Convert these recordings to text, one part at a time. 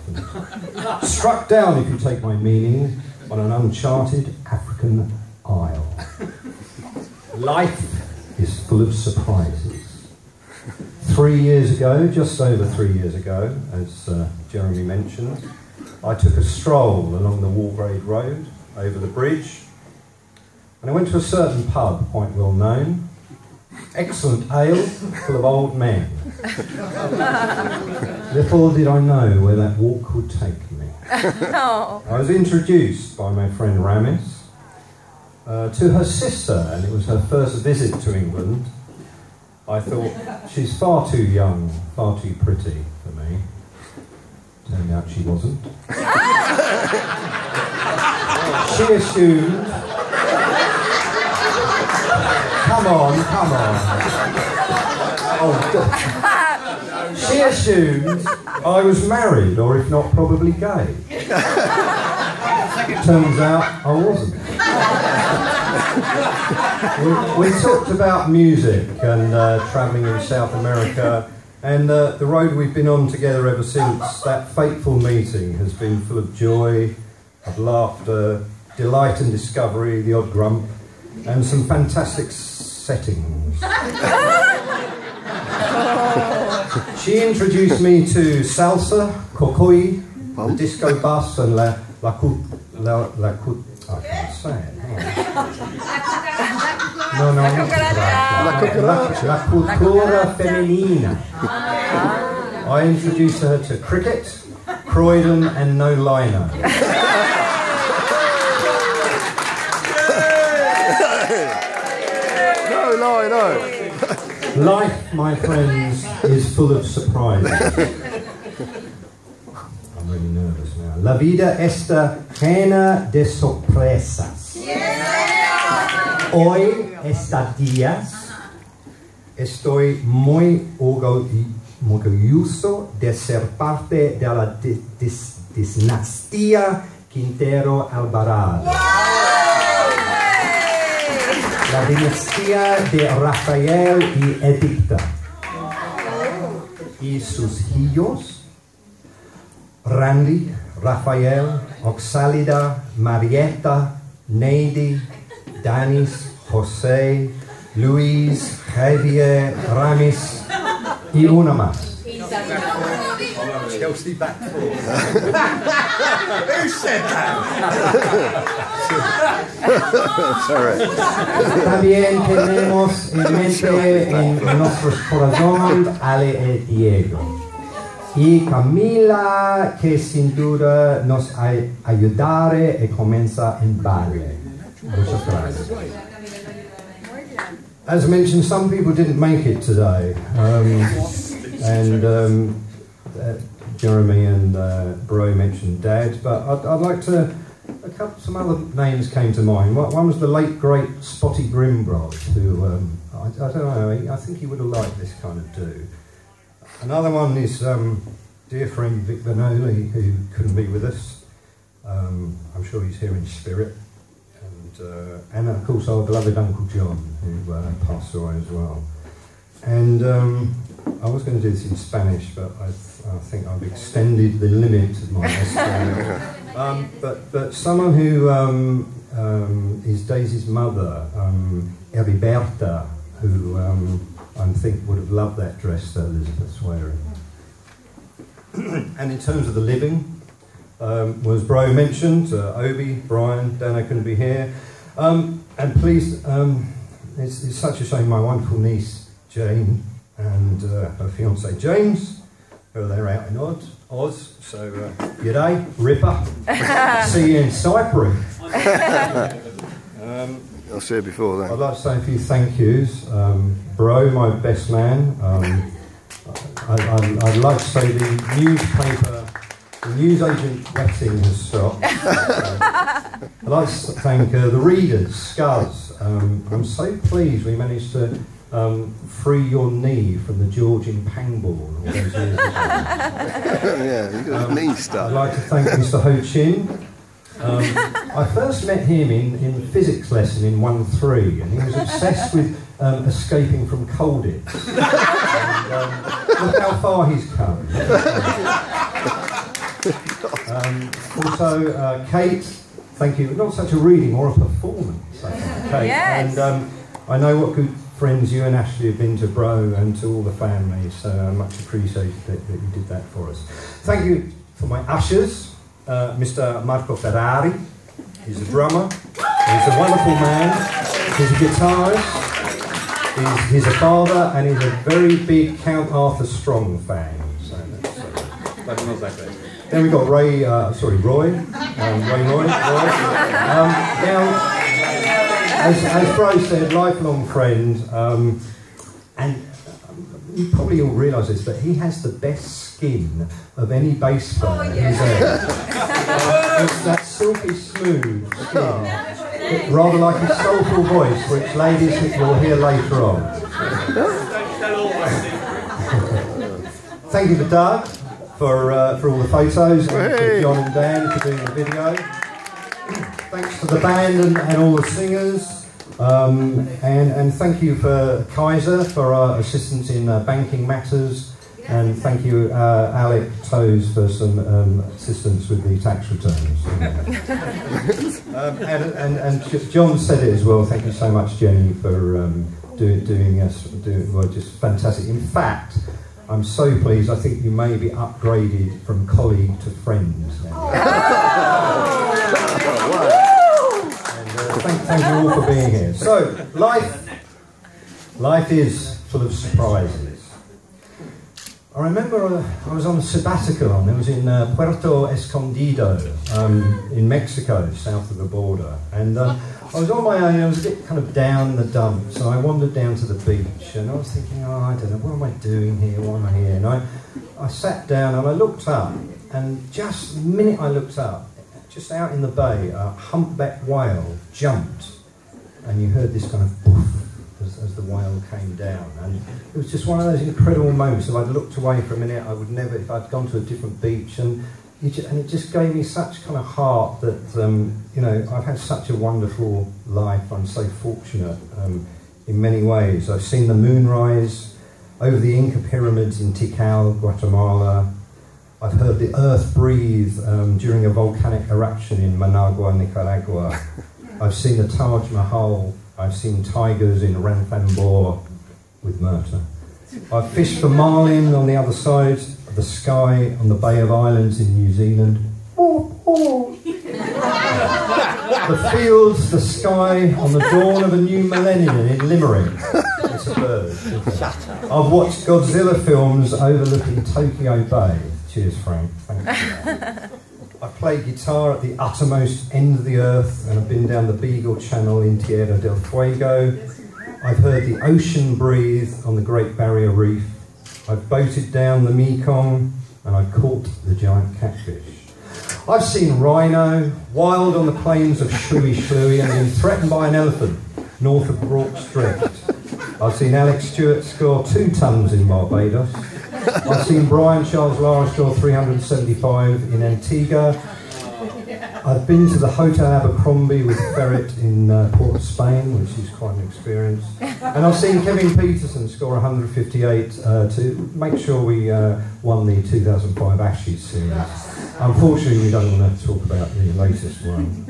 and struck down, if you take my meaning, on an uncharted African isle. Life is full of surprises. 3 years ago, just over 3 years ago, as Jeremy mentioned, I took a stroll along the Walgrade Road, over the bridge, and I went to a certain pub, quite well known. Excellent ale, full of old men. Little did I know where that walk would take me. I was introduced by my friend Ramis to her sister, and it was her first visit to England. I thought, she's far too young, far too pretty for me. Turned out she wasn't. She assumed... Come on. Oh, God. She assumed I was married, or if not, probably gay. Turns out I wasn't. We talked about music and travelling in South America, and the road we've been on together ever since that fateful meeting has been full of joy, of laughter, delight and discovery, the odd grump, and some fantastic settings. She introduced me to salsa, cocoy, the disco bus, and I can't say it. No, la cultura femenina. I introduced her to cricket, Croydon, and no liner. No. Life, my friends, is full of surprises. I'm really nervous now. La vida está llena de sorpresas. Hoy, estos días, estoy muy orgulloso de ser parte de la dinastía Quintero Alvarado. La dinastía de Rafael y Edicta. Y sus hijos, Randy, Rafael, Oxálida, Marieta, Neidi, Danis, José, Luis, Javier, Ramis y una más. Chelsea back four. Who said that? Sorry. También tenemos en mente en nuestros corazones Ale y Diego. Y Camila, que sin duda nos ayudará a comenzar en baile. Muchas gracias. As mentioned, some people didn't make it today. Jeremy and Bro mentioned Dad, but I'd like to... some other names came to mind. One was the late, great Spotty Grimbrod, who, I don't know, I think he would have liked this kind of do. Another one is dear friend Vic Benoli, who couldn't be with us. I'm sure he's here in spirit. And of course our beloved Uncle John, who passed away as well. And I was going to do this in Spanish, but I think I've extended the limit of my Spanish. But someone who is Daisy's mother, Heriberta, who I think would have loved that dress that Elizabeth's wearing. And in terms of the living, was Bro mentioned, Obi, Brian, Dana couldn't be here. And please, it's such a shame, my wonderful niece, Jane, and her fiance James, who are there out in Oz. So, g'day, Ripper. See you in Cyprus. I'll see you before then. I'd like to say a few thank yous. Bro, my best man. I'd like to say the newspaper, the newsagent wetting has stopped. I'd like to thank the readers, Scuzz. I'm so pleased we managed to free your knee from the Georgian pangball all those years ago. Yeah, you got knee stuck. I'd like to thank Mr. Ho Chin. I first met him in a physics lesson in 1-3, and he was obsessed with escaping from Colditz. And, look how far he's come. Also, Kate, thank you. Not such a reading, more a performance, I think, Kate. Yes. And I know what good friends you and Ashley have been to Bro and to all the families, so I much appreciated that you did that for us. Thank you for my ushers, Mr. Marco Ferrari. He's a drummer. He's a wonderful man. He's a guitarist. He's a father, and he's a very big Count Arthur Strong fan. So that's not that bad. Then we've got Roy. Now, as Bro said, lifelong friend, and you probably all realise this, but he has the best skin of any bass player who's ever. It's that silky smooth skin, rather like his soulful voice, which ladies will hear later on. Thank you to Doug for all the photos, and to John and Dan for doing the video. Thanks to the band and all the singers, and thank you for Kaiser for our assistance in banking matters, and thank you Alec Toes for some assistance with the tax returns. And John said it as well. Thank you so much, Jenny, for doing just fantastic. In fact, I'm so pleased. I think you may be upgraded from colleague to friend now. Thank you all for being here. So, life is full of surprises. I remember I was on a sabbatical. I was in Puerto Escondido in Mexico, south of the border. And I was on my own. I was a bit kind of down in the dumps. So I wandered down to the beach. And I was thinking, I don't know, what am I doing here? Why am I here? And I sat down and I looked up. And just the minute I looked up, just out in the bay, a humpback whale jumped, and you heard this kind of poof as the whale came down. And it was just one of those incredible moments. If I'd looked away for a minute, I would never, if I'd gone to a different beach, and it just gave me such kind of heart that, you know, I've had such a wonderful life. I'm so fortunate in many ways. I've seen the moonrise over the Inca pyramids in Tikal, Guatemala. I've heard the earth breathe during a volcanic eruption in Managua, Nicaragua. I've seen the Taj Mahal. I've seen tigers in Ranthambore with Murta. I've fished for marlin on the other side of the sky on the Bay of Islands in New Zealand. The fields, the sky on the dawn of a new millennium in Limerick. It's a bird. I've watched Godzilla films overlooking Tokyo Bay. Cheers, Frank. Thank you. I've played guitar at the uttermost end of the earth, and I've been down the Beagle Channel in Tierra del Fuego. I've heard the ocean breathe on the Great Barrier Reef. I've boated down the Mekong, and I've caught the giant catfish. I've seen rhino wild on the plains of Shui Shui and been threatened by an elephant north of Rorke's Drift. I've seen Alex Stewart score 2 tons in Barbados. I've seen Brian Charles Lara score 375 in Antigua. I've been to the Hotel Abercrombie with Ferret in Port of Spain, which is quite an experience. And I've seen Kevin Peterson score 158 to make sure we won the 2005 Ashes series. Unfortunately, we don't want to talk about the latest one.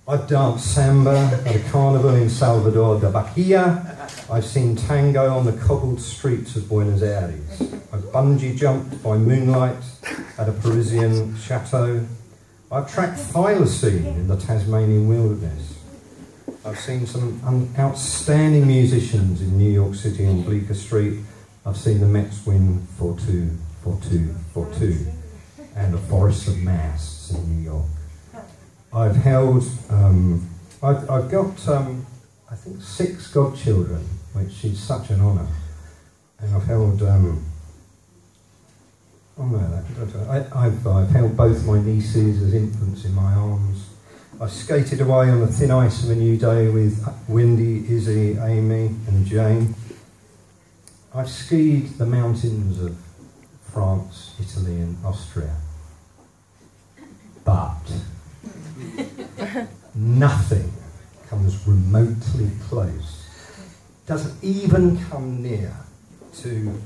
I've danced samba at a carnival in Salvador de Bahia. I've seen tango on the cobbled streets of Buenos Aires. I've bungee jumped by moonlight at a Parisian chateau. I've tracked thylacine in the Tasmanian wilderness. I've seen some outstanding musicians in New York City on Bleecker Street. I've seen the Mets win 4-2, 4-2, 4-2, and a forest of masts in New York. I've held, I've got, I think 6 godchildren, which is such an honour. And I've held, I've held both my nieces as infants in my arms. I've skated away on the thin ice of a new day with Wendy, Izzy, Amy and Jane. I've skied the mountains of France, Italy and Austria. But nothing comes remotely close, doesn't even come near to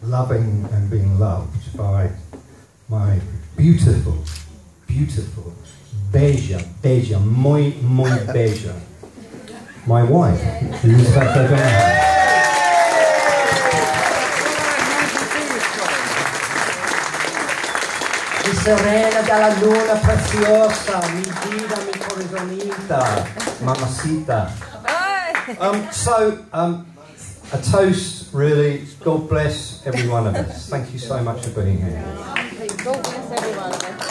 loving and being loved by my beautiful, beautiful, beja, muy beja, my wife, Elizabeth O'Donoghue. Mi serena dalla luna preziosa, mi vida, mi corazonita, mamacita. A toast, really. God bless every one of us. Thank you so much for being here. God bless everyone.